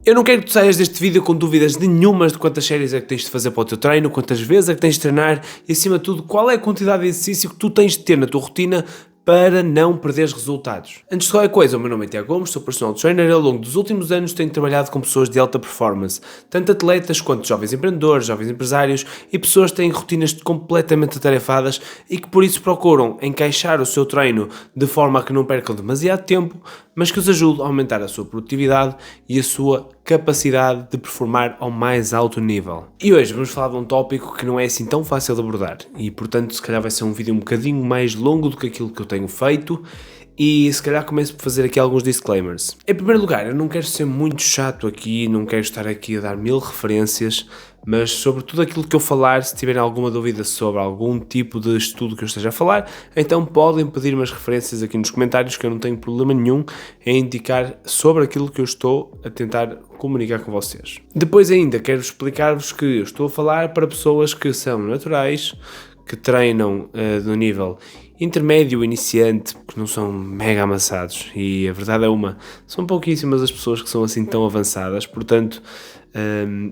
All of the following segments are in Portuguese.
Eu não quero que tu saias deste vídeo com dúvidas nenhumas de quantas séries é que tens de fazer para o teu treino, quantas vezes é que tens de treinar e, acima de tudo, qual é a quantidade de exercício que tu tens de ter na tua rotina para não perderes resultados. Antes de qualquer coisa, o meu nome é Tiago Gomes, sou personal trainer e ao longo dos últimos anos tenho trabalhado com pessoas de alta performance, tanto atletas quanto jovens empreendedores, jovens empresários e pessoas que têm rotinas completamente atarefadas e que por isso procuram encaixar o seu treino de forma a que não percam demasiado tempo, mas que os ajude a aumentar a sua produtividade e a sua capacidade de performar ao mais alto nível. E hoje vamos falar de um tópico que não é assim tão fácil de abordar e portanto se calhar vai ser um vídeo um bocadinho mais longo do que aquilo que eu tenho feito e se calhar começo por fazer aqui alguns disclaimers. Em primeiro lugar, eu não quero ser muito chato aqui, não quero estar aqui a dar 1000 referências, mas sobre tudo aquilo que eu falar, se tiverem alguma dúvida sobre algum tipo de estudo que eu esteja a falar, então podem pedir-me as referências aqui nos comentários, que eu não tenho problema nenhum em indicar sobre aquilo que eu estou a tentar comunicar com vocês. Depois ainda quero explicar-vos que eu estou a falar para pessoas que são naturais, que treinam do nível intermédio, iniciante, porque não são mega avançados, e a verdade é são pouquíssimas as pessoas que são assim tão avançadas, portanto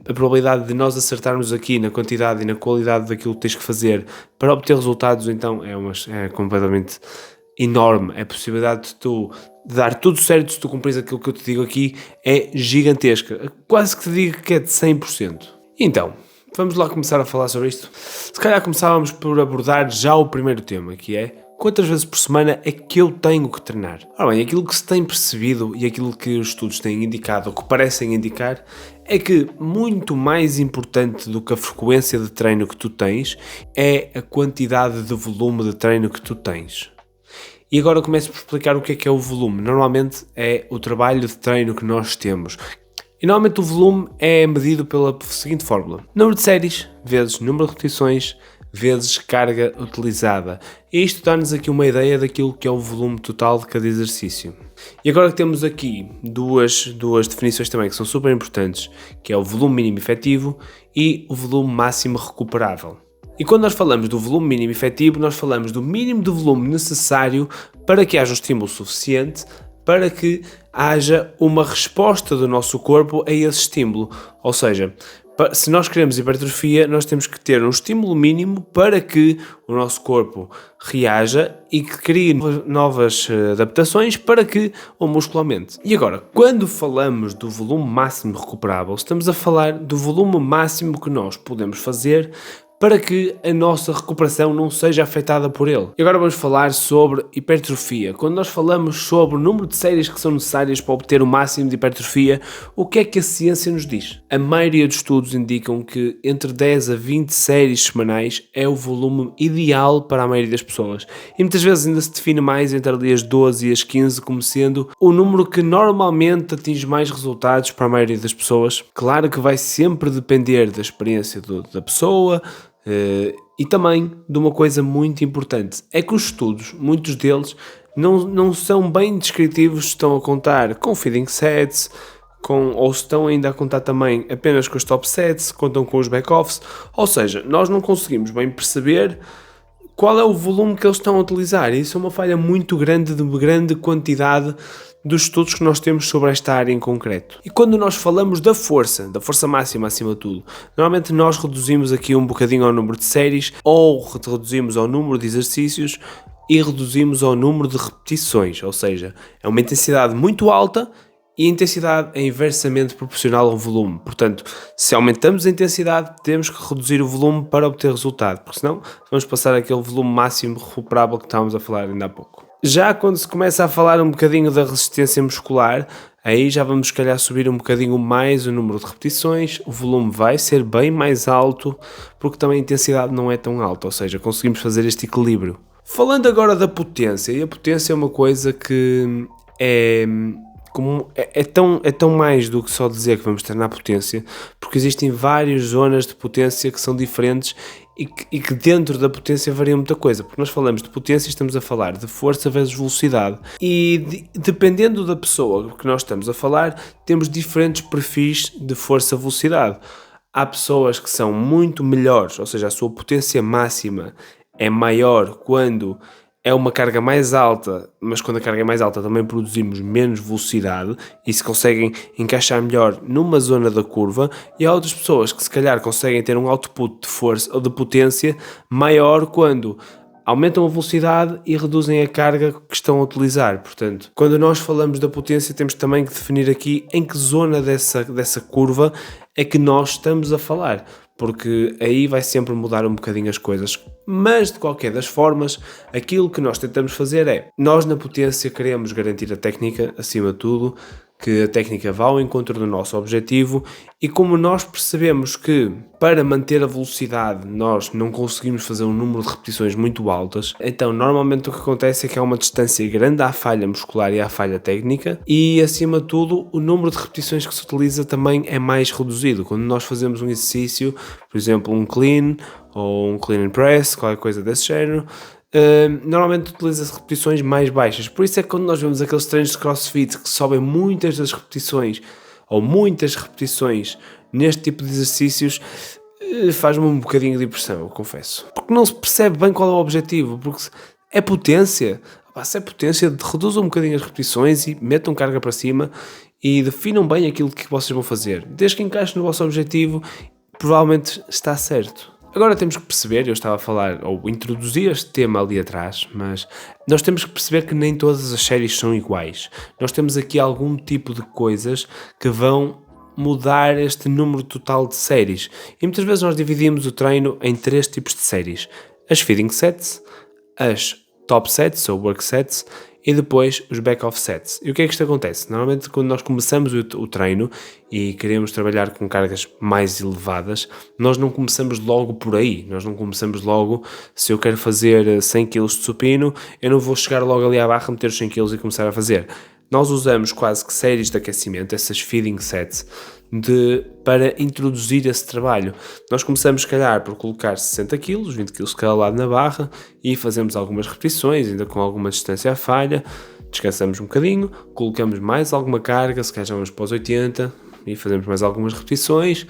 a probabilidade de nós acertarmos aqui na quantidade e na qualidade daquilo que tens que fazer para obter resultados então é completamente enorme. A possibilidade de dar tudo certo se tu cumprires aquilo que eu te digo aqui é gigantesca, quase que te digo que é de 100%. Então, vamos lá começar a falar sobre isto. Se calhar começávamos por abordar já o primeiro tema, que é quantas vezes por semana é que eu tenho que treinar? Ora bem, aquilo que se tem percebido e aquilo que os estudos têm indicado, ou que parecem indicar, é que muito mais importante do que a frequência de treino que tu tens é a quantidade de volume de treino que tu tens. E agora começo por explicar o que é o volume. Normalmente é o trabalho de treino que nós temos. E normalmente o volume é medido pela seguinte fórmula: número de séries vezes número de repetições vezes carga utilizada. E isto dá-nos aqui uma ideia daquilo que é o volume total de cada exercício. E agora que temos aqui duas definições também que são super importantes, que é o volume mínimo efetivo e o volume máximo recuperável. E quando nós falamos do volume mínimo efetivo, nós falamos do mínimo de volume necessário para que haja um estímulo suficiente para que haja uma resposta do nosso corpo a esse estímulo. Ou seja, se nós queremos hipertrofia, nós temos que ter um estímulo mínimo para que o nosso corpo reaja e que crie novas adaptações para que o músculo aumente. E agora, quando falamos do volume máximo recuperável, estamos a falar do volume máximo que nós podemos fazer para que a nossa recuperação não seja afetada por ele. E agora vamos falar sobre hipertrofia. Quando nós falamos sobre o número de séries que são necessárias para obter o máximo de hipertrofia, o que é que a ciência nos diz? A maioria dos estudos indicam que entre 10 a 20 séries semanais é o volume ideal para a maioria das pessoas. E muitas vezes ainda se define mais entre ali as 12 e as 15 como sendo o número que normalmente atinge mais resultados para a maioria das pessoas. Claro que vai sempre depender da experiência da pessoa, e também de uma coisa muito importante, é que os estudos, muitos deles, não são bem descritivos, estão a contar com feeding sets, ou estão ainda a contar também apenas com os top sets, contam com os back-offs, ou seja, nós não conseguimos bem perceber qual é o volume que eles estão a utilizar, e isso é uma falha muito grande de grande quantidade dos estudos que nós temos sobre esta área em concreto. E quando nós falamos da força máxima acima de tudo, normalmente nós reduzimos aqui um bocadinho ao número de séries, ou reduzimos ao número de exercícios e reduzimos ao número de repetições, ou seja, é uma intensidade muito alta e a intensidade é inversamente proporcional ao volume. Portanto, se aumentamos a intensidade, temos que reduzir o volume para obter resultado, porque senão vamos passar aquele volume máximo recuperável que estávamos a falar ainda há pouco. Já quando se começa a falar um bocadinho da resistência muscular, aí já vamos se calhar subir um bocadinho mais o número de repetições, o volume vai ser bem mais alto, porque também a intensidade não é tão alta, ou seja, conseguimos fazer este equilíbrio. Falando agora da potência, e a potência é uma coisa que é tão mais do que só dizer que vamos treinar potência, porque existem várias zonas de potência que são diferentes e que dentro da potência varia muita coisa, porque nós falamos de potência e estamos a falar de força versus velocidade e dependendo da pessoa que nós estamos a falar, temos diferentes perfis de força-velocidade. Há pessoas que são muito melhores, ou seja, a sua potência máxima é maior quando é uma carga mais alta, mas quando a carga é mais alta também produzimos menos velocidade e se conseguem encaixar melhor numa zona da curva, e há outras pessoas que se calhar conseguem ter um output de força ou de potência maior quando aumentam a velocidade e reduzem a carga que estão a utilizar. Portanto, quando nós falamos da potência, temos também que definir aqui em que zona dessa curva é que nós estamos a falar, porque aí vai sempre mudar um bocadinho as coisas. Mas, de qualquer das formas, aquilo que nós tentamos fazer é, nós na potência queremos garantir a técnica, acima de tudo, que a técnica vá ao encontro do nosso objetivo, e como nós percebemos que para manter a velocidade nós não conseguimos fazer um número de repetições muito altas, então normalmente o que acontece é que há uma distância grande à falha muscular e à falha técnica, e acima de tudo o número de repetições que se utiliza também é mais reduzido. Quando nós fazemos um exercício, por exemplo um clean ou um clean and press, qualquer coisa desse género, normalmente utiliza-se repetições mais baixas. Por isso é que quando nós vemos aqueles treinos de crossfit que sobem muitas das repetições ou muitas repetições neste tipo de exercícios, faz-me um bocadinho de impressão, eu confesso, porque não se percebe bem qual é o objetivo. Porque é potência, se é potência, reduzam um bocadinho as repetições e metam carga para cima e definam bem aquilo que vocês vão fazer, desde que encaixe no vosso objetivo, provavelmente está certo. Agora temos que perceber, eu estava a falar, ou introduzi este tema ali atrás, mas nós temos que perceber que nem todas as séries são iguais. Nós temos aqui algum tipo de coisas que vão mudar este número total de séries. E muitas vezes nós dividimos o treino em 3 tipos de séries. As feeding sets, as top sets ou work sets e depois os back-off sets. E o que é que isto acontece? Normalmente quando nós começamos o treino e queremos trabalhar com cargas mais elevadas, nós não começamos logo por aí. Nós não começamos logo, se eu quero fazer 100 kg de supino, eu não vou chegar logo ali à barra, meter os 100 kg e começar a fazer. Nós usamos quase que séries de aquecimento, essas feeding sets, para introduzir esse trabalho. Nós começamos, se calhar, por colocar 60 kg, 20 kg de cada lado na barra e fazemos algumas repetições, ainda com alguma distância à falha, descansamos um bocadinho, colocamos mais alguma carga, se calhar já vamos para os 80 e fazemos mais algumas repetições,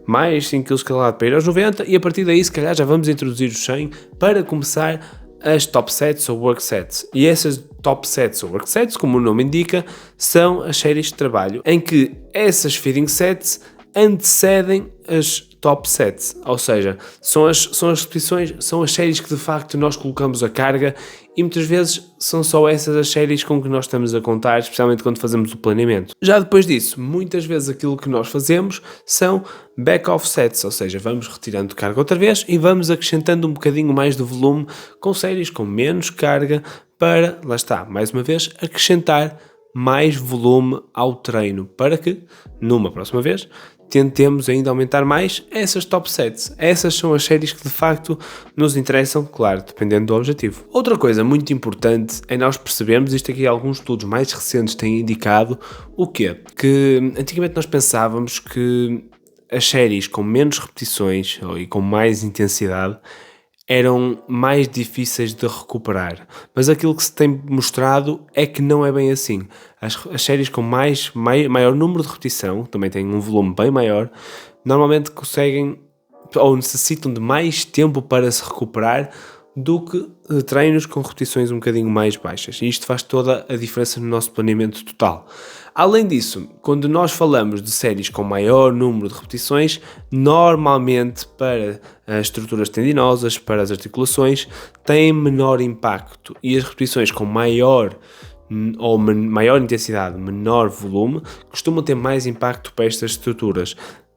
mais 5 kg de cada lado para ir aos 90 e a partir daí, se calhar, já vamos introduzir os 100 para começar as top sets ou work sets. E essas top sets ou work sets, como o nome indica, são as séries de trabalho em que essas feeding sets antecedem as top sets, ou seja, são as repetições, são as séries que de facto nós colocamos a carga e muitas vezes são só essas as séries com que nós estamos a contar, especialmente quando fazemos o planeamento. Já depois disso, muitas vezes aquilo que nós fazemos são back-off sets, ou seja, vamos retirando carga outra vez e vamos acrescentando um bocadinho mais de volume com séries com menos carga para, lá está, mais uma vez, acrescentar mais volume ao treino para que, numa próxima vez, tentemos ainda aumentar mais essas top sets. Essas são as séries que de facto nos interessam, claro, dependendo do objetivo. Outra coisa muito importante é nós percebermos, isto aqui alguns estudos mais recentes têm indicado, o quê? Que antigamente nós pensávamos que as séries com menos repetições e com mais intensidade eram mais difíceis de recuperar, mas aquilo que se tem mostrado é que não é bem assim. As séries com maior número de repetição, também têm um volume bem maior, normalmente conseguem ou necessitam de mais tempo para se recuperar do que treinos com repetições um bocadinho mais baixas, e isto faz toda a diferença no nosso planeamento total. Além disso, quando nós falamos de séries com maior número de repetições, normalmente para as estruturas tendinosas, para as articulações, têm menor impacto, e as repetições com maior intensidade, menor volume, costumam ter mais impacto para estas estruturas.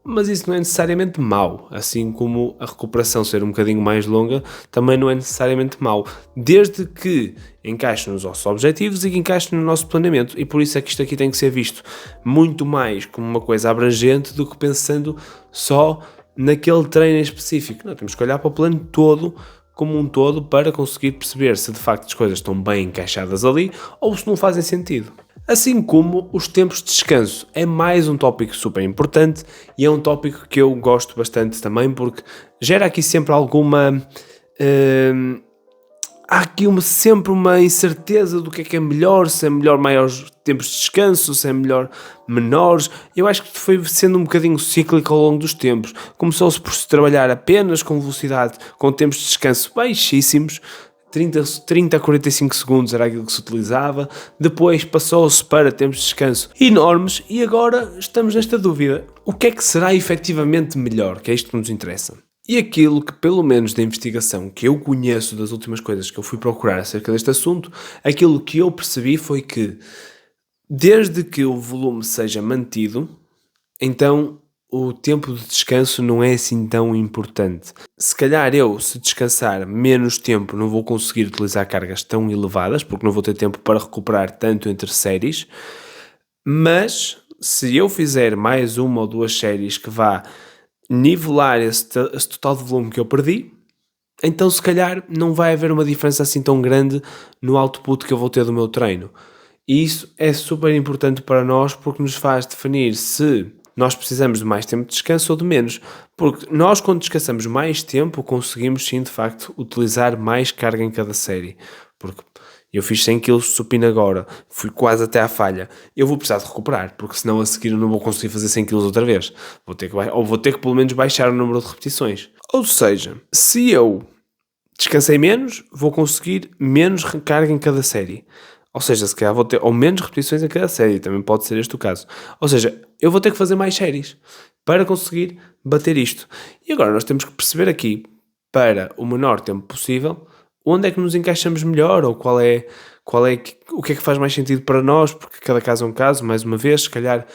Mas isso não é necessariamente mau, assim como a recuperação ser um bocadinho mais longa também não é necessariamente mau, desde que encaixe nos nossos objetivos e que encaixe no nosso planeamento, e por isso é que isto aqui tem que ser visto muito mais como uma coisa abrangente do que pensando só naquele treino em específico. Não, temos que olhar para o plano todo, como um todo, para conseguir perceber se de facto as coisas estão bem encaixadas ali ou se não fazem sentido. Assim como os tempos de descanso, é mais um tópico super importante e é um tópico que eu gosto bastante também porque gera aqui sempre alguma... há aqui sempre uma incerteza do que é melhor, se é melhor maiores tempos de descanso, se é melhor menores. Eu acho que foi sendo um bocadinho cíclico ao longo dos tempos. Começou-se por se trabalhar apenas com velocidade, com tempos de descanso baixíssimos, 30 a 45 segundos era aquilo que se utilizava, depois passou-se para tempos de descanso enormes e agora estamos nesta dúvida. O que é que será efetivamente melhor? Que é isto que nos interessa. E aquilo que, pelo menos da investigação que eu conheço das últimas coisas que eu fui procurar acerca deste assunto, aquilo que eu percebi foi que, desde que o volume seja mantido, então o tempo de descanso não é assim tão importante. Se calhar eu, se descansar menos tempo, não vou conseguir utilizar cargas tão elevadas, porque não vou ter tempo para recuperar tanto entre séries, mas se eu fizer mais uma ou duas séries que vá nivelar esse total de volume que eu perdi, então se calhar não vai haver uma diferença assim tão grande no output que eu vou ter do meu treino. E isso é super importante para nós porque nos faz definir se nós precisamos de mais tempo de descanso ou de menos. Porque nós, quando descansamos mais tempo, conseguimos sim, de facto, utilizar mais carga em cada série. Porque eu fiz 100 kg de supino agora, fui quase até à falha. Eu vou precisar de recuperar, porque senão a seguir eu não vou conseguir fazer 100 kg outra vez. Ou vou ter que pelo menos baixar o número de repetições. Ou seja, se eu descansei menos, vou conseguir menos carga em cada série. Ou seja, se calhar vou ter ou menos repetições em cada série, também pode ser este o caso. Ou seja, eu vou ter que fazer mais séries para conseguir bater isto. E agora nós temos que perceber aqui, para o menor tempo possível, onde é que nos encaixamos melhor, ou o que é que faz mais sentido para nós, porque cada caso é um caso, mais uma vez, se calhar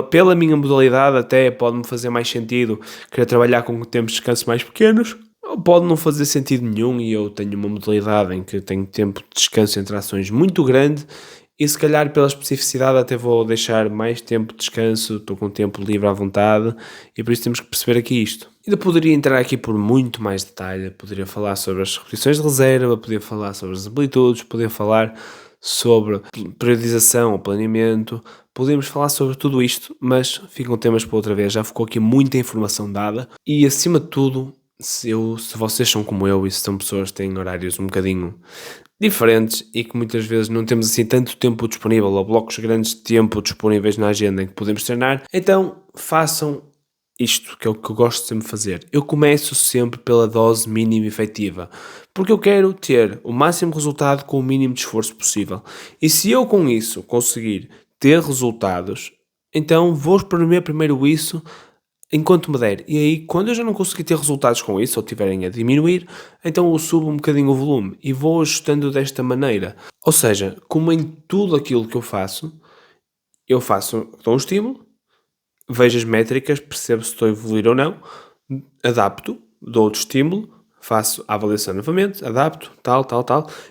pela minha modalidade até pode-me fazer mais sentido querer trabalhar com tempos de descanso mais pequenos, ou pode não fazer sentido nenhum e eu tenho uma modalidade em que tenho tempo de descanso entre ações muito grande e se calhar pela especificidade até vou deixar mais tempo de descanso, estou com tempo livre à vontade e por isso temos que perceber aqui isto. Ainda poderia entrar aqui por muito mais detalhe, poderia falar sobre as repetições de reserva, poderia falar sobre as amplitudes, poderia falar sobre periodização ou planeamento, podemos falar sobre tudo isto, mas ficam temas para outra vez, já ficou aqui muita informação dada e acima de tudo, se vocês são como eu e se são pessoas que têm horários um bocadinho diferentes e que muitas vezes não temos assim tanto tempo disponível ou blocos grandes de tempo disponíveis na agenda em que podemos treinar, então façam isto, que é o que eu gosto de sempre fazer. Eu começo sempre pela dose mínima efetiva, porque eu quero ter o máximo resultado com o mínimo de esforço possível. E se eu com isso conseguir ter resultados, então vou experimentar primeiro isso enquanto me der. E aí, quando eu já não conseguir ter resultados com isso, ou tiverem a diminuir, então eu subo um bocadinho o volume e vou ajustando desta maneira. Ou seja, como em tudo aquilo que eu faço, dou um estímulo, vejo as métricas, percebo se estou a evoluir ou não, adapto, dou outro estímulo, faço a avaliação novamente, adapto, tal,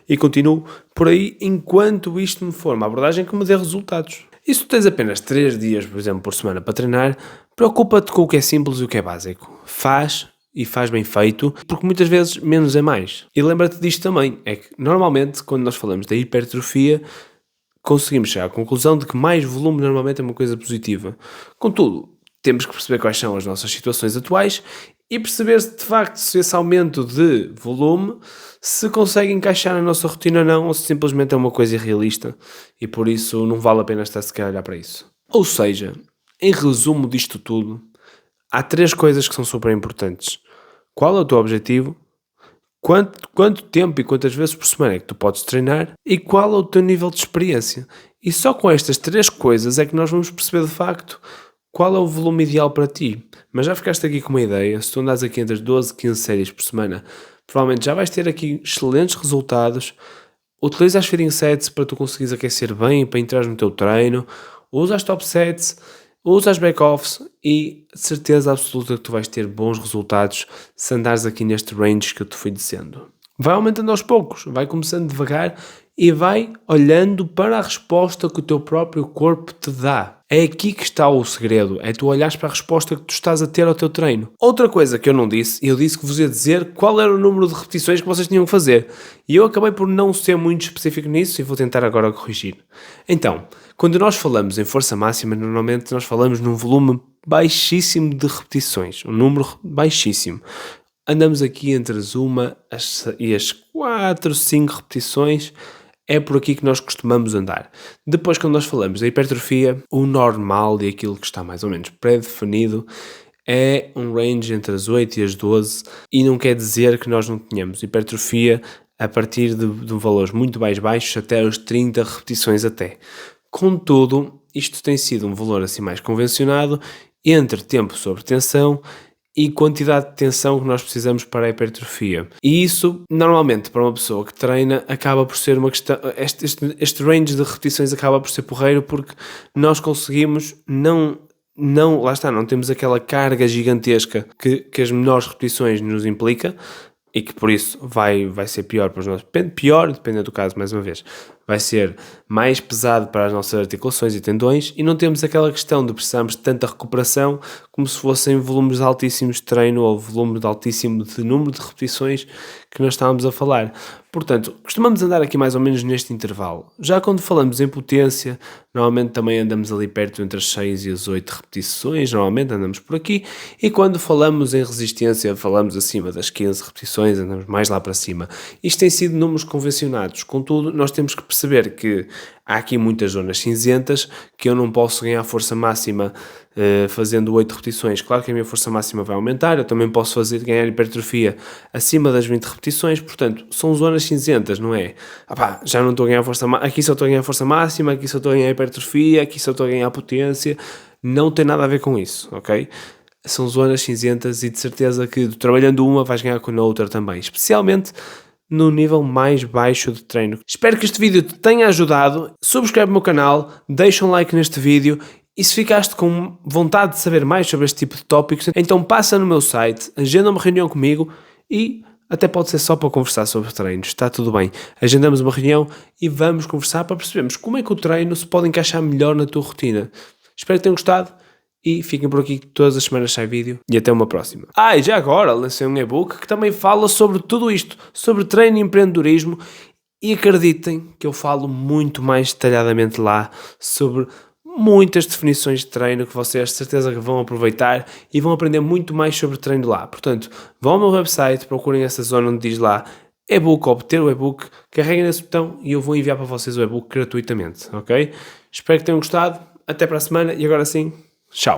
e continuo por aí enquanto isto me for uma abordagem que me dê resultados. E se tu tens apenas 3 dias, por exemplo, por semana para treinar, preocupa-te com o que é simples e o que é básico. Faz e faz bem feito, porque muitas vezes menos é mais. E lembra-te disto também, é que normalmente quando nós falamos da hipertrofia, conseguimos chegar à conclusão de que mais volume normalmente é uma coisa positiva. Contudo, temos que perceber quais são as nossas situações atuais e perceber se de facto se esse aumento de volume se consegue encaixar na nossa rotina ou não, ou se simplesmente é uma coisa irrealista e por isso não vale a pena estar sequer a olhar para isso. Ou seja, em resumo disto tudo, há 3 coisas que são super importantes. Qual é o teu objetivo? Quanto tempo e quantas vezes por semana é que tu podes treinar? E qual é o teu nível de experiência? E só com estas 3 coisas é que nós vamos perceber de facto qual é o volume ideal para ti. Mas já ficaste aqui com uma ideia, se tu andas aqui entre as 12 e 15 séries por semana, provavelmente já vais ter aqui excelentes resultados. Utiliza as feeding sets para tu conseguires aquecer bem, para entrar no teu treino. Usa as top sets, usa as back-offs e de certeza absoluta que tu vais ter bons resultados se andares aqui neste range que eu te fui dizendo. Vai aumentando aos poucos, vai começando devagar e vai olhando para a resposta que o teu próprio corpo te dá. É aqui que está o segredo, é tu olhares para a resposta que tu estás a ter ao teu treino. Outra coisa que eu não disse, eu disse que vos ia dizer qual era o número de repetições que vocês tinham que fazer. E eu acabei por não ser muito específico nisso e vou tentar agora corrigir. Então, quando nós falamos em força máxima, normalmente nós falamos num volume baixíssimo de repetições, um número baixíssimo. Andamos aqui entre as 1 e as 4, 5 repetições, é por aqui que nós costumamos andar. Depois, quando nós falamos da hipertrofia, o normal e aquilo que está mais ou menos pré-definido é um range entre as 8 e as 12 e não quer dizer que nós não tenhamos hipertrofia a partir de valores muito mais baixos até os 30 repetições até. Contudo, isto tem sido um valor assim mais convencionado entre tempo sobre tensão e quantidade de tensão que nós precisamos para a hipertrofia. E isso, normalmente, para uma pessoa que treina, acaba por ser uma questão. Este range de repetições acaba por ser porreiro porque nós conseguimos não, lá está, não temos aquela carga gigantesca que as menores repetições nos implica e que por isso vai ser pior para os nossos. Pior, dependendo do caso, mais uma vez. Vai ser mais pesado para as nossas articulações e tendões e não temos aquela questão de precisarmos de tanta recuperação como se fossem volumes altíssimos de treino ou volumes altíssimo de número de repetições que nós estávamos a falar. Portanto, costumamos andar aqui mais ou menos neste intervalo. Já quando falamos em potência, normalmente também andamos ali perto entre as 6 e as 8 repetições, normalmente andamos por aqui, e quando falamos em resistência, falamos acima das 15 repetições, andamos mais lá para cima. Isto tem sido números convencionados, contudo, nós temos que perceber que há aqui muitas zonas cinzentas, que eu não posso ganhar força máxima fazendo 8 repetições. Claro que a minha força máxima vai aumentar, eu também posso ganhar hipertrofia acima das 20 repetições, portanto, são zonas cinzentas, não é? Já não estou a ganhar força máxima, aqui só estou a ganhar força máxima, aqui só estou a ganhar hipertrofia, aqui só estou a ganhar potência, não tem nada a ver com isso, ok? São zonas cinzentas e de certeza que trabalhando uma vais ganhar com a outra também, especialmente no nível mais baixo de treino. Espero que este vídeo te tenha ajudado. Subscreve o meu canal, deixa um like neste vídeo e se ficaste com vontade de saber mais sobre este tipo de tópicos, então passa no meu site, agenda uma reunião comigo e até pode ser só para conversar sobre treinos, está tudo bem. Agendamos uma reunião e vamos conversar para percebermos como é que o treino se pode encaixar melhor na tua rotina. Espero que tenham gostado. E fiquem por aqui, todas as semanas sai vídeo e até uma próxima. E já agora lancei um e-book que também fala sobre tudo isto, sobre treino e empreendedorismo e acreditem que eu falo muito mais detalhadamente lá sobre muitas definições de treino que vocês de certeza que vão aproveitar e vão aprender muito mais sobre treino lá. Portanto, vão ao meu website, procurem essa zona onde diz lá e-book, obter o e-book, carreguem nesse botão e eu vou enviar para vocês o e-book gratuitamente, ok? Espero que tenham gostado, até para a semana e agora sim, tchau!